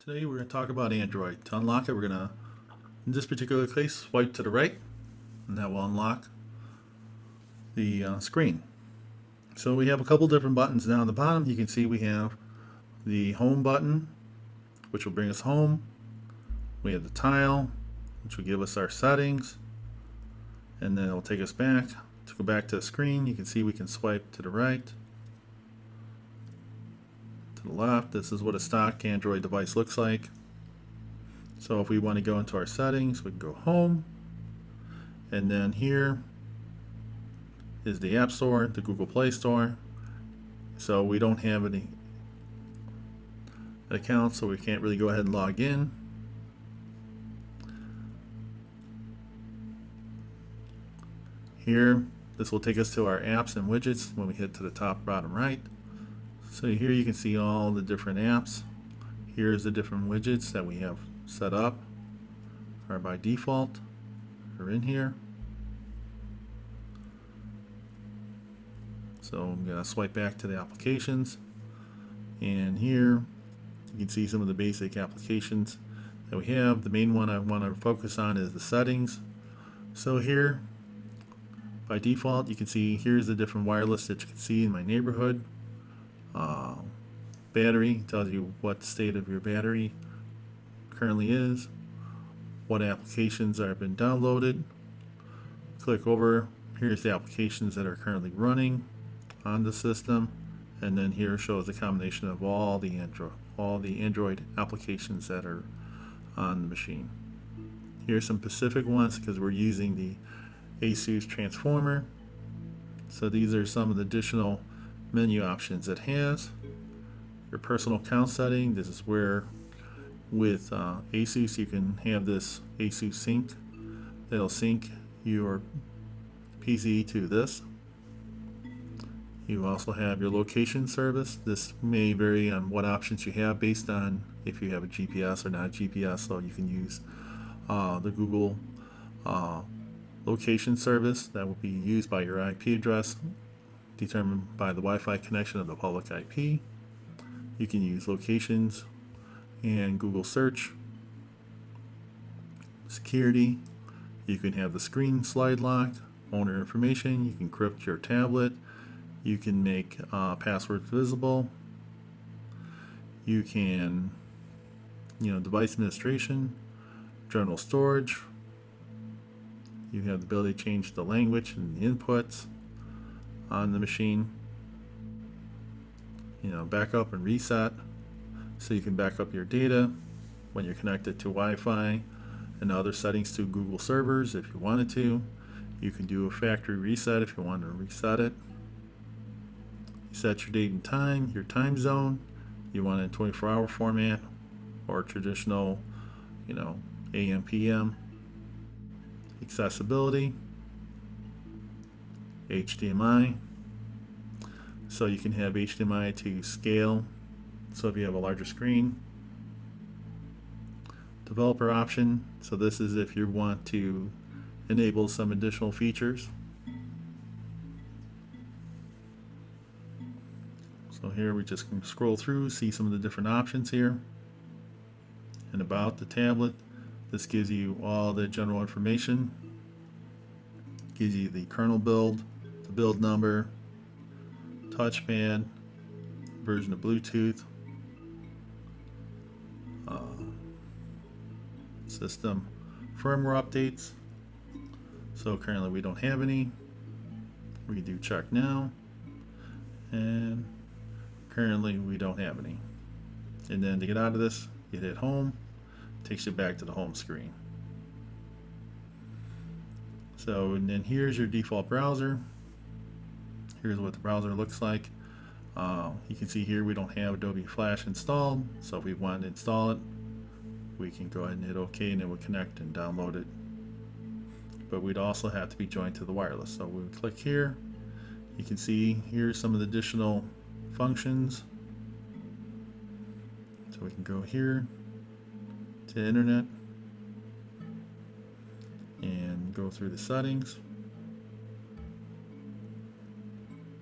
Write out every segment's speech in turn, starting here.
Today we're going to talk about Android. To unlock it, we're going to, in this particular case, swipe to the right, and that will unlock the screen. So we have a couple different buttons down at the bottom. You can see we have the home button, which will bring us home. We have the tile, which will give us our settings, and then it'll take us back. To go back to the screen, you can see we can swipe to the right, to the left. This is what a stock Android device looks like. So if we want to go into our settings, we can go home, and then here is the App Store, the Google Play Store. So we don't have any account, so we can't really go ahead and log in. Here, this will take us to our apps and widgets when we hit to the top bottom right. So here you can see all the different apps. Here's the different widgets that we have set up, or by default are in here. So I'm going to swipe back to the applications, and here you can see some of the basic applications that we have. The main one I want to focus on is the settings. So here by default you can see here's the different wireless that you can see in my neighborhood. Battery tells you what state of your battery currently is, what applications have been downloaded. Click over, here's the applications that are currently running on the system, and then here shows the combination of all the Android applications that are on the machine. Here's some specific ones because we're using the Asus Transformer. So these are some of the additional menu options it has. Your personal account setting, this is where with Asus you can have this Asus sync that'll sync your PC to this. You also have your location service. This may vary on what options you have based on if you have a GPS or not a GPS, so you can use the Google location service that will be used by your IP address determined by the Wi-Fi connection of the public IP. You can use locations and Google search. Security, you can have the screen slide lock. Owner information, you can encrypt your tablet. You can make passwords visible. You can, device administration, general storage. You have the ability to change the language and the inputs on the machine. Backup and reset. So you can back up your data when you're connected to Wi-Fi and other settings to Google servers if you wanted to. You can do a factory reset if you want to reset it. You set your date and time, your time zone. You want it in 24-hour format or traditional, AM, PM. Accessibility, HDMI. So you can have HDMI to scale, so if you have a larger screen. Developer option, so this is if you want to enable some additional features. So here we just can scroll through, see some of the different options here. And about the tablet, this gives you all the general information. Gives you the kernel build, the build number, touchpad, version of Bluetooth, system firmware updates. So currently we don't have any. We can do check now, and currently we don't have any. And then to get out of this, you hit home. Takes you back to the home screen. So, and then here's your default browser. Here's what the browser looks like. You can see here we don't have Adobe Flash installed, so if we want to install it, we can go ahead and hit OK, and it will connect and download it. But we'd also have to be joined to the wireless. So we'll click here. You can see here's some of the additional functions. So we can go here to internet and go through the settings.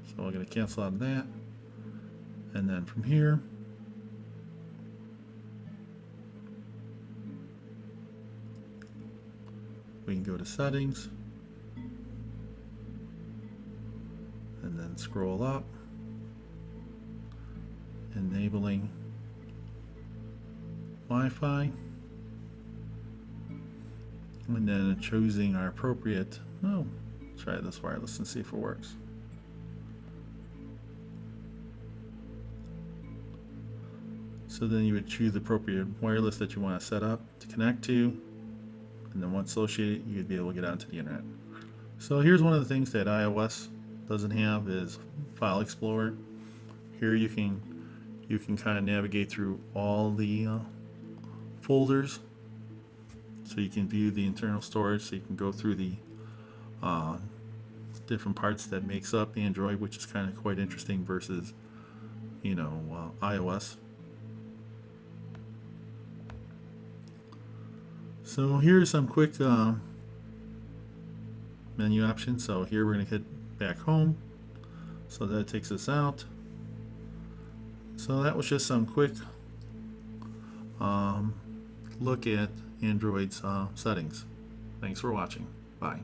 So I'm going to cancel out of that, and then from here We can go to settings and then scroll up, enabling Wi-Fi, and then choosing our appropriate, try this wireless and see if it works. So then you would choose the appropriate wireless that you want to set up to connect to, and then once associated, you'd be able to get onto the internet. So here's one of the things that iOS doesn't have is File Explorer. Here you can kind of navigate through all the folders, so you can view the internal storage, so you can go through the different parts that makes up Android, which is kind of quite interesting versus iOS. So here's some quick menu options. So here we're going to hit back home, so that takes us out. So that was just some quick look at Android's settings. Thanks for watching. Bye.